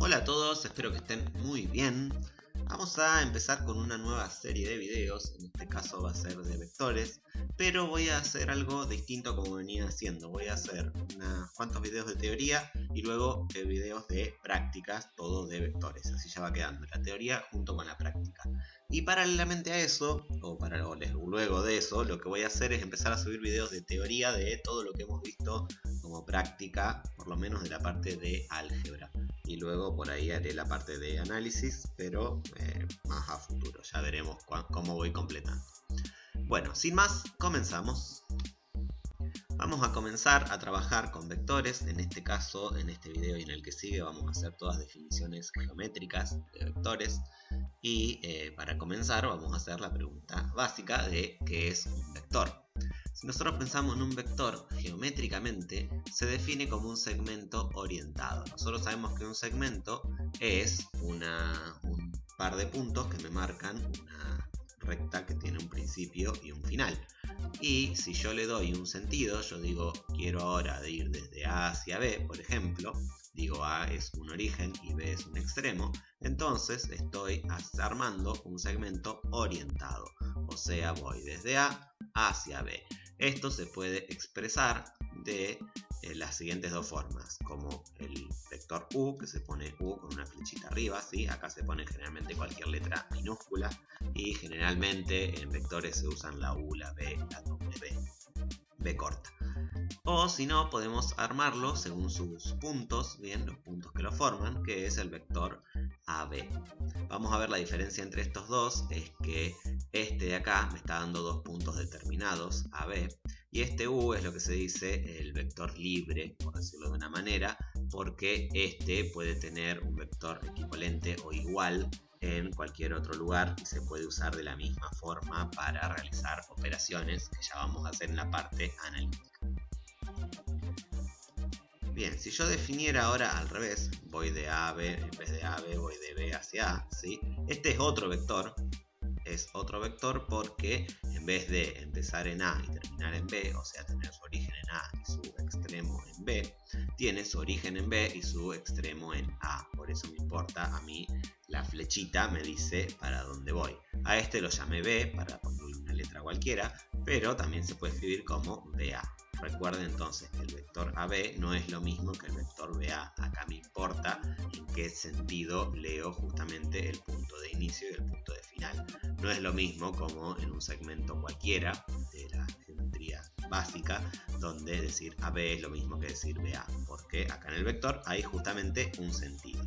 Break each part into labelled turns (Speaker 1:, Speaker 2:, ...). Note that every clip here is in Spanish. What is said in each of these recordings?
Speaker 1: Hola a todos, espero que estén muy bien. Vamos a empezar con una nueva serie de videos, en este caso va a ser de vectores, pero voy a hacer algo distinto como venía haciendo. Voy a hacer unos cuantos videos de teoría y luego videos de prácticas, todo de vectores, así ya va quedando la teoría junto con la práctica. Y paralelamente a eso, o luego de eso, lo que voy a hacer es empezar a subir videos de teoría de todo lo que hemos visto como práctica, por lo menos de la parte de álgebra. Y luego por ahí haré la parte de análisis, pero más a futuro, ya veremos cómo voy completando. Bueno, sin más, comenzamos. Vamos a comenzar a trabajar con vectores. En este caso, en este video y en el que sigue, vamos a hacer todas definiciones geométricas de vectores. Y para comenzar vamos a hacer la pregunta básica de ¿qué es un vector? Si nosotros pensamos en un vector geométricamente, se define como un segmento orientado. Nosotros sabemos que un segmento es un par de puntos que me marcan una recta que tiene un principio y un final. Y si yo le doy un sentido, yo digo quiero ahora de ir desde A hacia B, por ejemplo, digo A es un origen y B es un extremo, entonces estoy armando un segmento orientado, o sea voy desde A hacia B. Esto se puede expresar de las siguientes dos formas, como el vector U, que se pone U con una flechita arriba, ¿sí? Acá se pone generalmente cualquier letra minúscula y generalmente en vectores se usan la U, la B, la W, B corta. O si no, podemos armarlo según sus puntos, bien, los puntos que lo forman, que es el vector AB. Vamos a ver la diferencia entre estos dos, es que este de acá me está dando dos puntos determinados, AB, y este U es lo que se dice el vector libre, por decirlo de una manera, porque este puede tener un vector equivalente o igual en cualquier otro lugar y se puede usar de la misma forma para realizar operaciones que ya vamos a hacer en la parte analítica. Bien, si yo definiera ahora al revés, voy de A a B, en vez de A a B voy de B hacia A, ¿sí? Este es otro vector porque en vez de empezar en A y terminar en B, o sea tener su origen en A y su extremo en B, tiene su origen en B y su extremo en A. Por eso me importa a mí la flechita, me dice para dónde voy. A este lo llamé B para ponerle una letra cualquiera, pero también se puede escribir como BA. Recuerden entonces que el vector AB no es lo mismo que el vector BA. Acá me importa en qué sentido leo justamente el punto de inicio y el punto de final. No es lo mismo como en un segmento cualquiera de la geometría básica, donde decir AB es lo mismo que decir BA, porque acá en el vector hay justamente un sentido.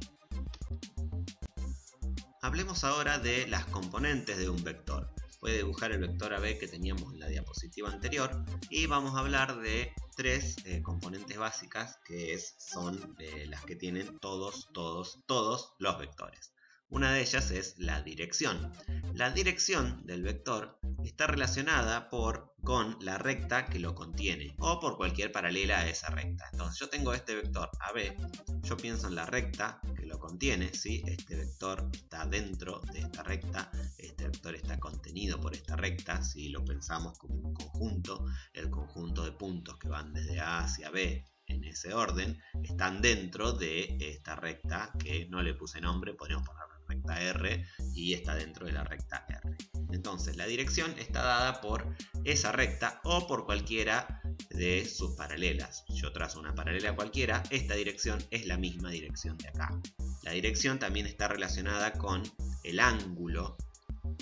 Speaker 1: Hablemos ahora de las componentes de un vector. Voy a dibujar el vector AB que teníamos en la diapositiva anterior y vamos a hablar de tres componentes básicas que son las que tienen todos los vectores. Una de ellas es la dirección. La dirección del vector está relacionada con la recta que lo contiene o por cualquier paralela a esa recta. Entonces yo tengo este vector AB, yo pienso en la recta que lo contiene, ¿sí? Este vector está dentro de esta recta, este vector está contenido por esta recta, si lo pensamos como un conjunto, el conjunto de puntos que van desde A hacia B en ese orden, están dentro de esta recta que no le puse nombre, podríamos poner recta R y está dentro de la recta R. Entonces la dirección está dada por esa recta o por cualquiera de sus paralelas. Yo trazo una paralela cualquiera, esta dirección es la misma dirección de acá. La dirección también está relacionada con el ángulo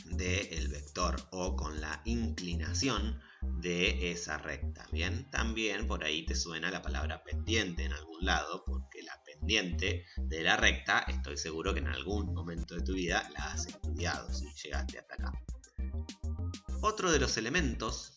Speaker 1: del vector o con la inclinación de esa recta. Bien, también por ahí te suena la palabra pendiente en algún lado, porque la pendiente de la recta estoy seguro que en algún momento de tu vida la has estudiado si llegaste hasta acá. Otro de los elementos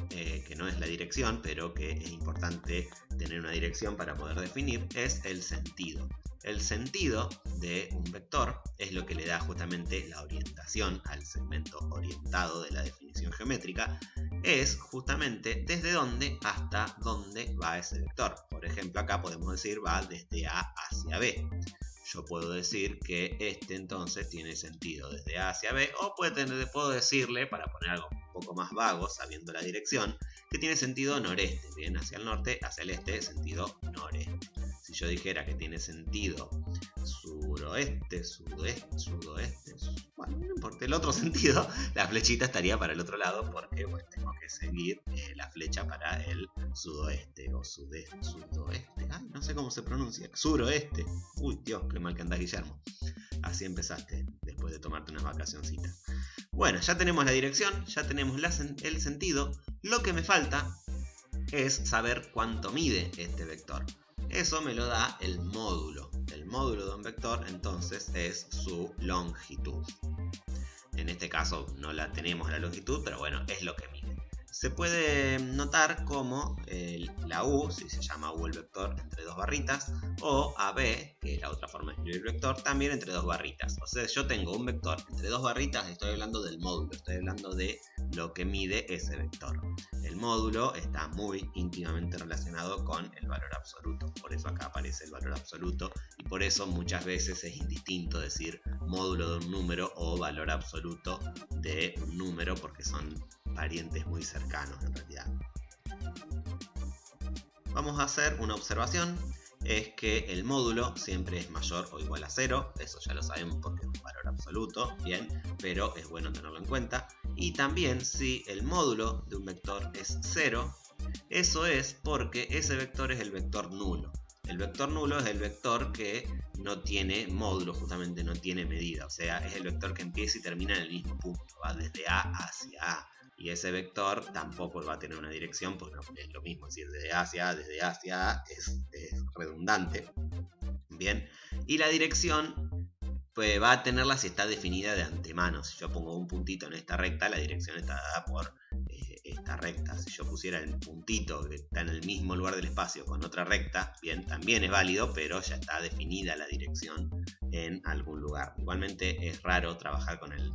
Speaker 1: que no es la dirección, pero que es importante tener una dirección para poder definir, es el sentido. El sentido de un vector es lo que le da justamente la orientación al segmento orientado de la definición geométrica, es justamente desde dónde hasta dónde va ese vector. Por ejemplo, acá podemos decir va desde A hacia B. Yo puedo decir que este entonces tiene sentido desde A hacia B, o puedo decirle, para poner algo poco más vago, sabiendo la dirección, que tiene sentido noreste, bien, hacia el norte, hacia el este, sentido noreste. Si yo dijera que tiene sentido suroeste, sudoeste, bueno, no importa el otro sentido, la flechita estaría para el otro lado porque pues, tengo que seguir la flecha para el sudoeste o sudoeste, ay, no sé cómo se pronuncia, suroeste. Uy, Dios, qué mal que andás, Guillermo. Así empezaste después de tomarte unas vacacioncitas. Bueno, ya tenemos la dirección, ya tenemos el sentido. Lo que me falta es saber cuánto mide este vector. Eso me lo da el módulo. El módulo de un vector entonces es su longitud. En este caso no la tenemos la longitud, pero bueno, es lo que mide. Se puede notar como la U, si se llama U el vector, entre dos barritas, o AB, que es la otra forma de escribir el vector, también entre dos barritas. O sea, yo tengo un vector entre dos barritas, estoy hablando del módulo, estoy hablando de lo que mide ese vector. El módulo está muy íntimamente relacionado con el valor absoluto, por eso acá aparece el valor absoluto, y por eso muchas veces es indistinto decir módulo de un número o valor absoluto de un número, porque son parientes muy cercanos en realidad. Vamos a hacer una observación, es que el módulo siempre es mayor o igual a 0, eso ya lo sabemos porque es un valor absoluto, bien, pero es bueno tenerlo en cuenta. Y también si el módulo de un vector es 0, eso es porque ese vector es el vector nulo. El vector nulo es el vector que no tiene módulo, justamente no tiene medida, o sea, es el vector que empieza y termina en el mismo punto, va desde A hacia A. Y ese vector tampoco va a tener una dirección, pues no es lo mismo decir desde A hacia A, desde A hacia A, es redundante. Bien, y la dirección pues va a tenerla si está definida de antemano. Si yo pongo un puntito en esta recta, la dirección está dada por esta recta. Si yo pusiera el puntito que está en el mismo lugar del espacio con otra recta, bien, también es válido, pero ya está definida la dirección en algún lugar. Igualmente es raro trabajar con el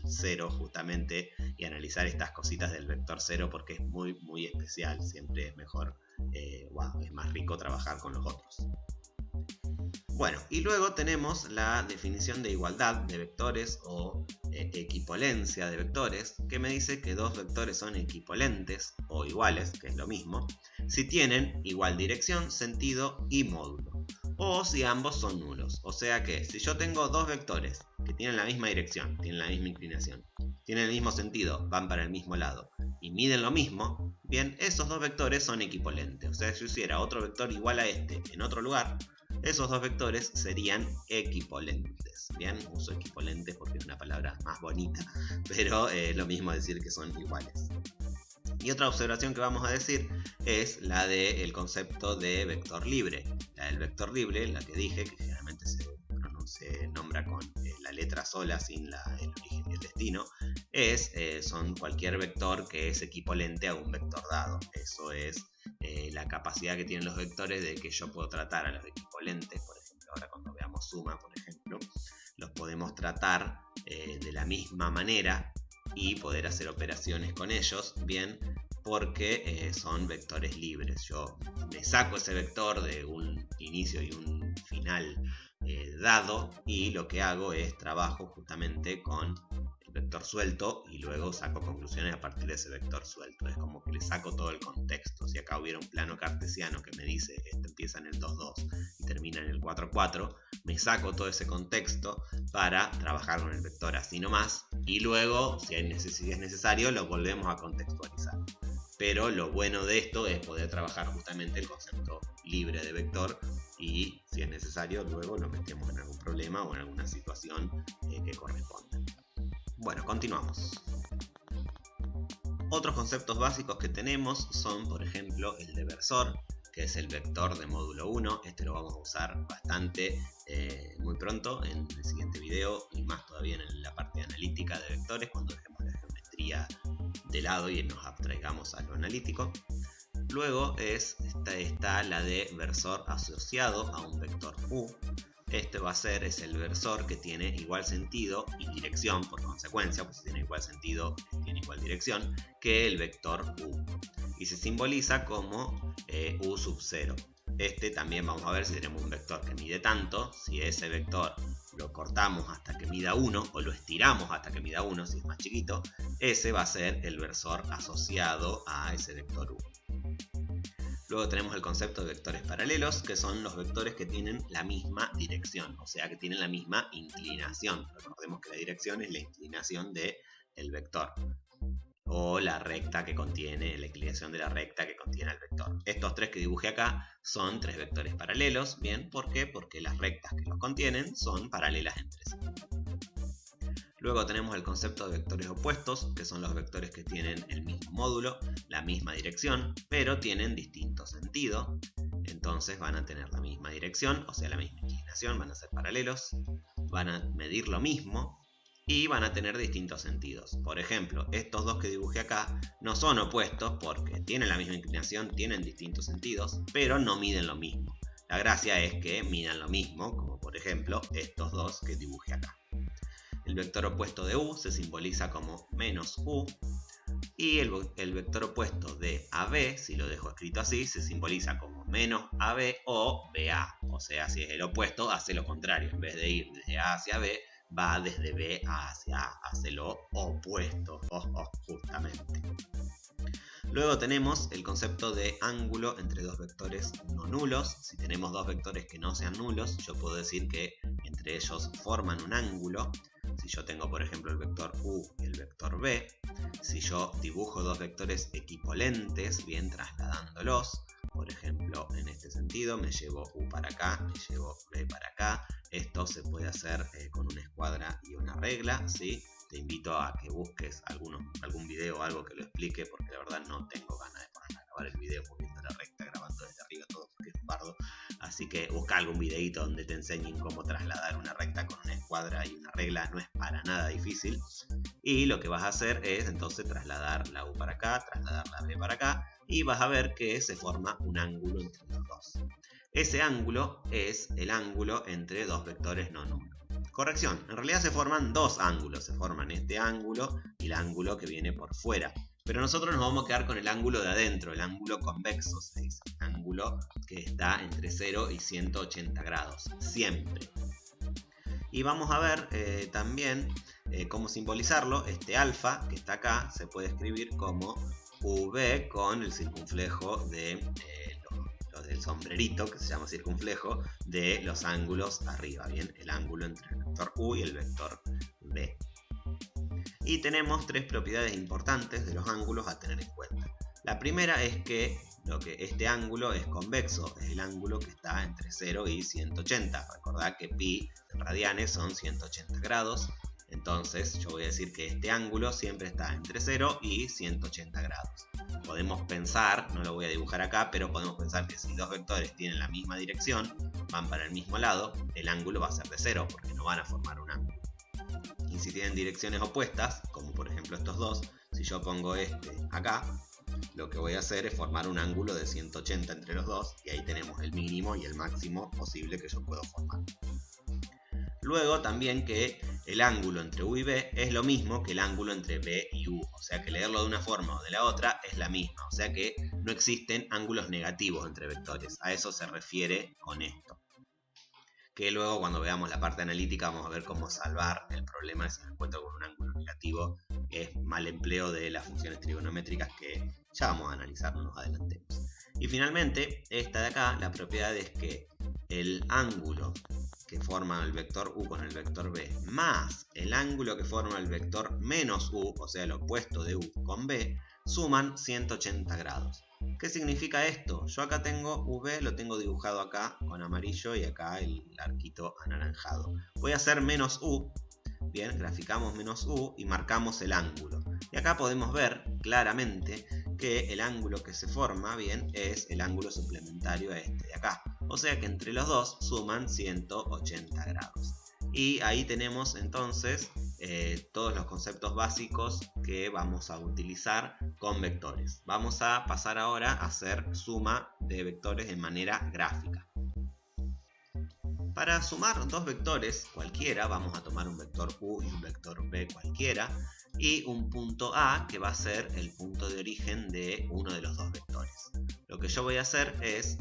Speaker 1: 0 justamente y analizar estas cositas del vector 0 porque es muy muy especial. Siempre es mejor, es más rico trabajar con los otros. Bueno, y luego tenemos la definición de igualdad de vectores o equipolencia de vectores, que me dice que dos vectores son equipolentes o iguales, que es lo mismo, si tienen igual dirección, sentido y módulo, o si ambos son nulos. O sea que si yo tengo dos vectores que tienen la misma dirección, tienen la misma inclinación, tienen el mismo sentido, van para el mismo lado y miden lo mismo, bien, esos dos vectores son equipolentes. O sea, si yo hiciera otro vector igual a este en otro lugar, esos dos vectores serían equipolentes. Bien, uso equipolentes porque es una palabra más bonita, pero lo mismo decir que son iguales. Y otra observación que vamos a decir es la del concepto de vector libre. La del vector libre, la que dije, que generalmente se nombra con la letra sola sin el origen y el destino, son cualquier vector que es equipolente a un vector dado. Eso es la capacidad que tienen los vectores de que yo puedo tratar a los equipolentes, por ejemplo, ahora cuando veamos suma, por ejemplo, los podemos tratar de la misma manera y poder hacer operaciones con ellos, bien, porque son vectores libres. Yo me saco ese vector de un inicio y un final dado y lo que hago es trabajo justamente con el vector suelto y luego saco conclusiones a partir de ese vector suelto. Es como que le saco todo el contexto. Si acá hubiera un plano cartesiano que me dice esto empieza en el 2,2 y termina en el 4,4, me saco todo ese contexto para trabajar con el vector así nomás y luego, si es necesario, lo volvemos a contextualizar. Pero lo bueno de esto es poder trabajar justamente el concepto libre de vector y si es necesario luego lo metemos en algún problema o en alguna situación que corresponda. Bueno, continuamos. Otros conceptos básicos que tenemos son, por ejemplo, el de versor, que es el vector de módulo 1. Este lo vamos a usar bastante muy pronto en el siguiente video y más todavía en la parte analítica de vectores, cuando dejemos la geometría de lado y nos abstraigamos a lo analítico. Luego está la de versor asociado a un vector U. Este es el versor que tiene igual sentido y dirección, por consecuencia, pues si tiene igual sentido, tiene igual dirección, que el vector U. Y se simboliza como U sub 0. También vamos a ver si tenemos un vector que mide tanto, si ese vector lo cortamos hasta que mida 1 o lo estiramos hasta que mida 1 si es más chiquito, ese va a ser el versor asociado a ese vector U. Luego tenemos el concepto de vectores paralelos, que son los vectores que tienen la misma dirección, o sea que tienen la misma inclinación. Recordemos que la dirección es la inclinación del vector, o la recta que contiene, la inclinación de la recta que contiene el vector. Estos tres que dibujé acá son tres vectores paralelos. Bien, ¿por qué? Porque las rectas que los contienen son paralelas entre sí. Luego tenemos el concepto de vectores opuestos, que son los vectores que tienen el mismo módulo, la misma dirección, pero tienen distinto sentido. Entonces van a tener la misma dirección, o sea la misma inclinación, van a ser paralelos, van a medir lo mismo y van a tener distintos sentidos. Por ejemplo, estos dos que dibujé acá no son opuestos porque tienen la misma inclinación, tienen distintos sentidos, pero no miden lo mismo. La gracia es que midan lo mismo, como por ejemplo estos dos que dibujé acá. El vector opuesto de U se simboliza como menos U y el vector opuesto de AB, si lo dejo escrito así, se simboliza como menos AB o BA. O sea, si es el opuesto, hace lo contrario. En vez de ir desde A hacia B, va desde B hacia A, hace lo opuesto, justamente. Luego tenemos el concepto de ángulo entre dos vectores no nulos. Si tenemos dos vectores que no sean nulos, yo puedo decir que entre ellos forman un ángulo. Si yo tengo, por ejemplo, el vector U y el vector B, si yo dibujo dos vectores equipolentes, bien trasladándolos, por ejemplo, en este sentido, me llevo U para acá, me llevo B para acá. Esto se puede hacer con una escuadra y una regla, ¿sí? Te invito a que busques algún video o algo que lo explique, porque la verdad no tengo ganas de ponerme a grabar el video moviendo la recta, grabando desde arriba todo porque es un bardo. Así que busca algún videito donde te enseñen cómo trasladar una recta con una escuadra y una regla, no es para nada difícil. Y lo que vas a hacer es entonces trasladar la U para acá, trasladar la B para acá, y vas a ver que se forma un ángulo entre los dos. Ese ángulo es el ángulo entre dos vectores no nulos. Corrección, en realidad se forman dos ángulos, se forman este ángulo y el ángulo que viene por fuera. Pero nosotros nos vamos a quedar con el ángulo de adentro, el ángulo convexo, se dice, un ángulo que está entre 0 y 180 grados, siempre. Y vamos a ver también cómo simbolizarlo. Este alfa que está acá se puede escribir como V con el circunflejo de del sombrerito, que se llama circunflejo, de los ángulos arriba, ¿bien? El ángulo entre el vector U y el vector B. Y tenemos tres propiedades importantes de los ángulos a tener en cuenta. La primera es que este ángulo es convexo, es el ángulo que está entre 0 y 180. Recordad que pi en radianes son 180 grados. Entonces yo voy a decir que este ángulo siempre está entre 0 y 180 grados. Podemos pensar, no lo voy a dibujar acá, pero podemos pensar que si dos vectores tienen la misma dirección, van para el mismo lado, el ángulo va a ser de 0 porque no van a formar un ángulo. Y si tienen direcciones opuestas, como por ejemplo estos dos, si yo pongo este acá, lo que voy a hacer es formar un ángulo de 180 entre los dos, y ahí tenemos el mínimo y el máximo posible que yo puedo formar. Luego también que el ángulo entre U y B es lo mismo que el ángulo entre B y U, o sea que leerlo de una forma o de la otra es la misma, o sea que no existen ángulos negativos entre vectores, a eso se refiere con esto. Que luego cuando veamos la parte analítica vamos a ver cómo salvar el problema si me encuentro con un ángulo negativo, que es mal empleo de las funciones trigonométricas que ya vamos a analizar, no nos adelantemos. Y finalmente, esta de acá, la propiedad es que el ángulo que forma el vector U con el vector B más el ángulo que forma el vector menos U, o sea el opuesto de U con B, suman 180 grados. ¿Qué significa esto? Yo acá tengo V, lo tengo dibujado acá con amarillo y acá el arquito anaranjado. Voy a hacer menos U, bien, graficamos menos U y marcamos el ángulo. Y acá podemos ver claramente que el ángulo que se forma, bien, es el ángulo suplementario a este de acá. O sea que entre los dos suman 180 grados. Y ahí tenemos entonces todos los conceptos básicos que vamos a utilizar con vectores. Vamos a pasar ahora a hacer suma de vectores de manera gráfica. Para sumar dos vectores cualquiera, vamos a tomar un vector U y un vector B cualquiera, y un punto A que va a ser el punto de origen de uno de los dos vectores. Lo que yo voy a hacer es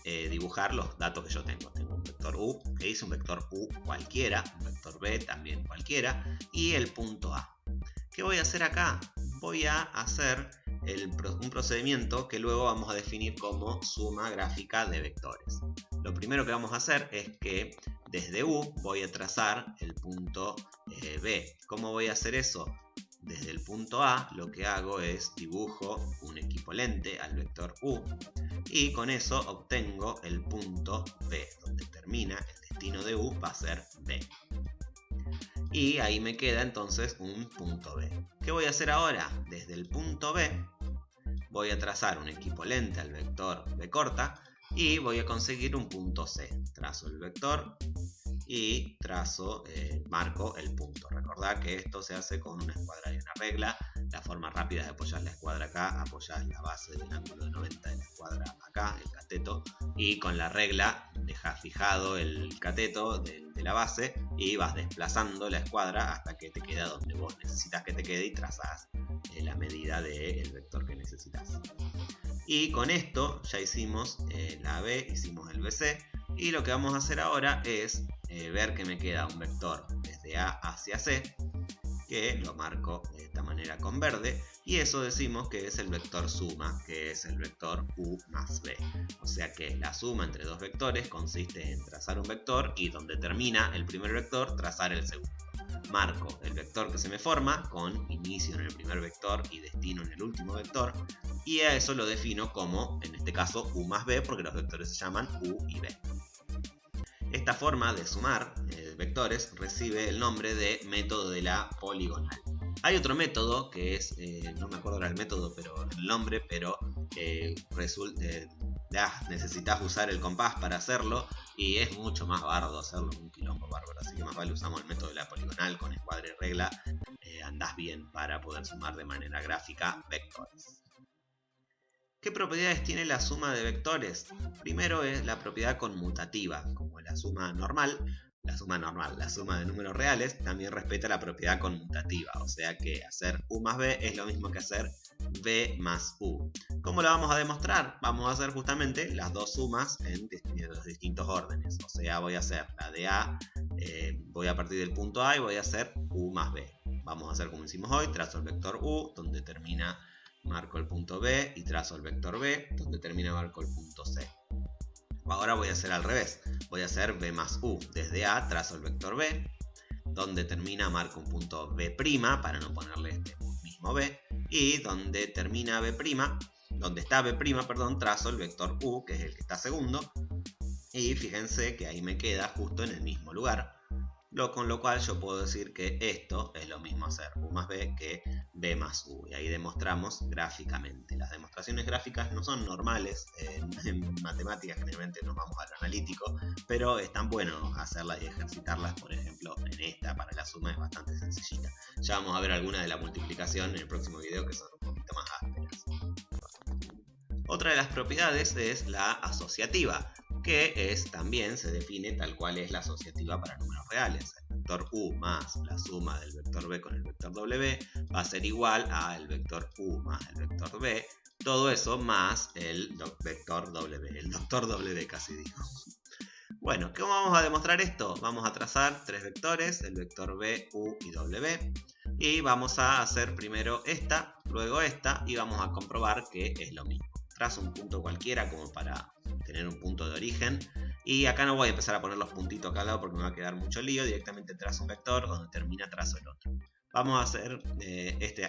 Speaker 1: dibujar los datos que yo tengo. Tengo un vector vector u, que dice un vector u cualquiera, un vector b también cualquiera, y el punto a. ¿Qué voy a hacer acá? Voy a hacer un procedimiento que luego vamos a definir como suma gráfica de vectores. Lo primero que vamos a hacer es que desde u voy a trazar el punto b. ¿Cómo voy a hacer eso? Desde el punto A lo que hago es dibujo un equivalente al vector U y con eso obtengo el punto B, donde termina el destino de U va a ser B. Y ahí me queda entonces un punto B. ¿Qué voy a hacer ahora? Desde el punto B voy a trazar un equivalente al vector B corta y voy a conseguir un punto C. Trazo el vector y marco el punto. Recordad que esto se hace con una escuadra y una regla. La forma rápida es apoyar la escuadra acá, apoyar la base del ángulo de 90 de la escuadra acá, el cateto, y con la regla dejas fijado el cateto de la base y vas desplazando la escuadra hasta que te queda donde vos necesitas que te quede y trazás la medida del vector que necesitas. Y con esto ya hicimos la B, hicimos el BC, y lo que vamos a hacer ahora es ver que me queda un vector desde A hacia C, que lo marco de esta manera con verde, y eso decimos que es el vector suma, que es el vector U más B. O sea que la suma entre dos vectores consiste en trazar un vector y donde termina el primer vector, trazar el segundo. Marco el vector que se me forma con inicio en el primer vector y destino en el último vector, y a eso lo defino como, en este caso, U más B, porque los vectores se llaman U y B. Esta forma de sumar vectores recibe el nombre de método de la poligonal. Hay otro método que es, no me acuerdo ahora el método, pero el nombre, pero necesitas usar el compás para hacerlo y es mucho más bardo hacerlo, un quilombo bárbaro, así que más vale usamos el método de la poligonal con escuadra y regla, andás bien para poder sumar de manera gráfica vectores. ¿Qué propiedades tiene la suma de vectores? Primero es la propiedad conmutativa, como la suma normal, la suma de números reales también respeta la propiedad conmutativa, o sea que hacer U más B es lo mismo que hacer B más U. ¿Cómo lo vamos a demostrar? Vamos a hacer justamente las dos sumas en los distintos órdenes, o sea voy a hacer la de A, voy a partir del punto A y voy a hacer U más B. Vamos a hacer como hicimos hoy, trazo el vector U, donde termina marco el punto B y trazo el vector B, donde termina marco el punto C. Ahora voy a hacer al revés, voy a hacer B más U. Desde A trazo el vector B, donde termina marco un punto B', para no ponerle este mismo B, y donde termina B', donde está B', trazo el vector U, que es el que está segundo, y fíjense que ahí me queda justo en el mismo lugar. Con lo cual yo puedo decir que esto es lo mismo hacer U más B que B más U. Y ahí demostramos gráficamente. Las demostraciones gráficas no son normales. En matemáticas generalmente nos vamos a lo analítico. Pero es tan bueno hacerlas y ejercitarlas. Por ejemplo, en esta para la suma es bastante sencillita. Ya vamos a ver algunas de la multiplicación en el próximo video que son un poquito más ásperas. Otra de las propiedades es la asociativa, que también se define tal cual es la asociativa para números reales. El vector U más la suma del vector B con el vector W va a ser igual a el vector U más el vector B, todo eso más el vector W, el doctor W casi digo. Bueno, ¿cómo vamos a demostrar esto? Vamos a trazar tres vectores, el vector B, U y W, y vamos a hacer primero esta, luego esta, y vamos a comprobar que es lo mismo. Trazo un punto cualquiera como para tener un punto de origen, y acá no voy a empezar a poner los puntitos acá al lado porque me va a quedar mucho lío. Directamente trazo un vector, donde termina trazo el otro. Vamos a hacer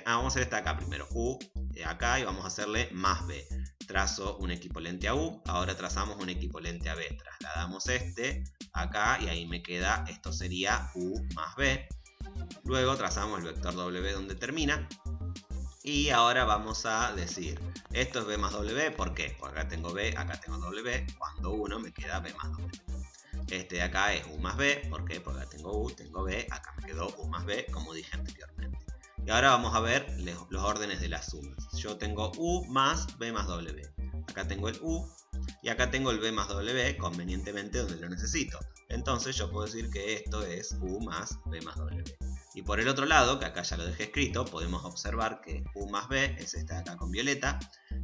Speaker 1: vamos a hacer esta acá primero, U acá, y vamos a hacerle más B. Trazo un equivalente a U, ahora trazamos un equivalente a B, trasladamos acá y ahí me queda, esto sería U más B. Luego trazamos el vector W donde termina. Y ahora vamos a decir, esto es B más W, ¿por qué? Porque acá tengo B, acá tengo W, cuando 1 me queda B más W. Este de acá es U más B, ¿por qué? Porque acá tengo U, tengo B, acá me quedó U más B, como dije anteriormente. Y ahora vamos a ver los órdenes de las sumas. Yo tengo U más B más W. Acá tengo el U y acá tengo el B más W convenientemente donde lo necesito. Entonces yo puedo decir que esto es U más B más W. Y por el otro lado, que acá ya lo dejé escrito, podemos observar que U más B es esta de acá con violeta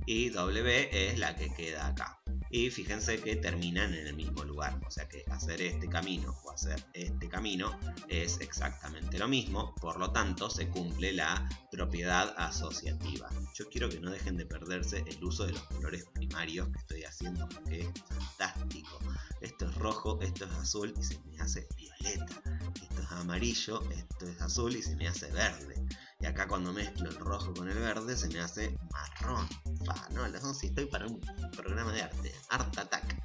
Speaker 1: y W es la que queda acá. y fíjense que terminan en el mismo lugar, o sea que hacer este camino o hacer este camino es exactamente lo mismo, por lo tanto se cumple la propiedad asociativa. Yo quiero que no dejen de perderse el uso de los colores primarios que estoy haciendo porque es fantástico. Esto es rojo, esto es azul y se me hace violeta. Esto es amarillo, esto es azul y se me hace verde. Y acá cuando mezclo el rojo con el verde se me hace marrón. No, si estoy para un programa de arte. Art Attack.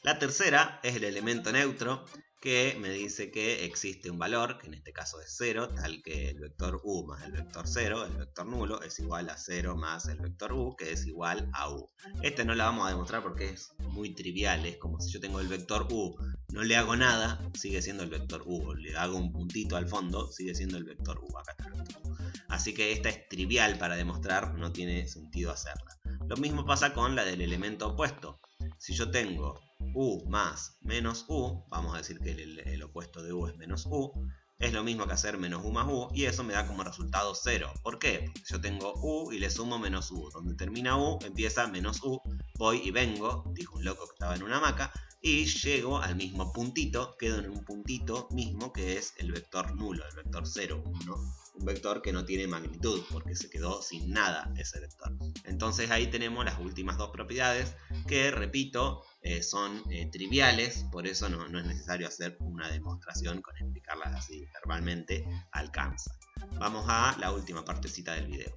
Speaker 1: La tercera es el elemento neutro, que me dice que existe un valor, que en este caso es 0, tal que el vector u más el vector 0, el vector nulo, es igual a 0 más el vector u, que es igual a u. Este no la vamos a demostrar porque es muy trivial, es como si yo tengo el vector u, no le hago nada, sigue siendo el vector u, le hago un puntito al fondo, sigue siendo el vector u, acá está el vector u. Así que esta es trivial para demostrar, no tiene sentido hacerla. Lo mismo pasa con la del elemento opuesto. Si yo tengo u más menos u, vamos a decir que el opuesto de u es menos u, es lo mismo que hacer menos u más u, y eso me da como resultado 0. ¿Por qué? Porque yo tengo u y le sumo menos u. Donde termina u, empieza menos u. Voy y vengo, dijo un loco que estaba en una hamaca, y llego al mismo puntito, quedo en un puntito mismo que es el vector nulo, el vector 0, 1. Un vector que no tiene magnitud, porque se quedó sin nada ese vector. Entonces ahí tenemos las últimas dos propiedades que, repito, son triviales, por eso no es necesario hacer una demostración con explicarlas así verbalmente, alcanza. Vamos a la última partecita del video.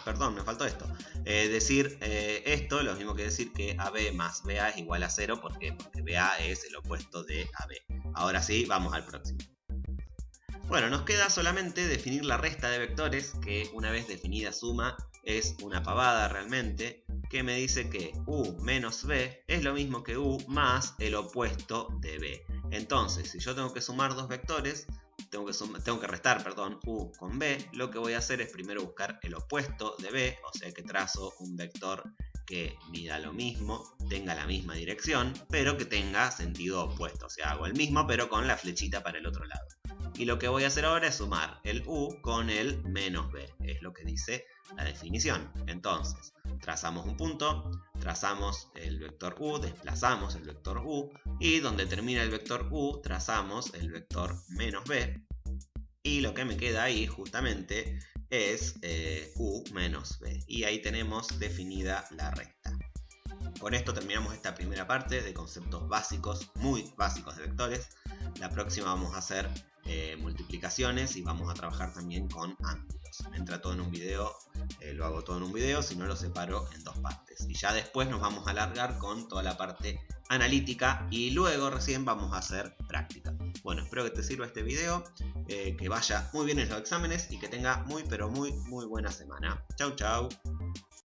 Speaker 1: Perdón, me faltó esto. Decir esto, lo mismo que decir que AB más BA es igual a 0, ¿por qué? Porque BA es el opuesto de AB. Ahora sí, vamos al próximo. Bueno, nos queda solamente definir la resta de vectores, que una vez definida suma es una pavada realmente, que me dice que u menos b es lo mismo que u más el opuesto de b. Entonces, si yo tengo que sumar dos vectores, tengo que restar, u con b, lo que voy a hacer es primero buscar el opuesto de b, o sea que trazo un vector que mida lo mismo, tenga la misma dirección, pero que tenga sentido opuesto, o sea, hago el mismo pero con la flechita para el otro lado. Y lo que voy a hacer ahora es sumar el u con el menos b, es lo que dice la definición. Entonces, trazamos un punto, trazamos el vector u, desplazamos el vector u, y donde termina el vector u, trazamos el vector menos b, y lo que me queda ahí justamente es u menos b, y ahí tenemos definida la recta. Con esto terminamos esta primera parte de conceptos básicos, muy básicos de vectores. La próxima vamos a hacer multiplicaciones y vamos a trabajar también con ángulos. Entra todo en un video, lo hago todo en un video, si no lo separo en dos partes. Y ya después nos vamos a alargar con toda la parte analítica y luego recién vamos a hacer práctica. Bueno, espero que te sirva este video, que vaya muy bien en los exámenes y que tenga muy pero muy buena semana. Chau chau.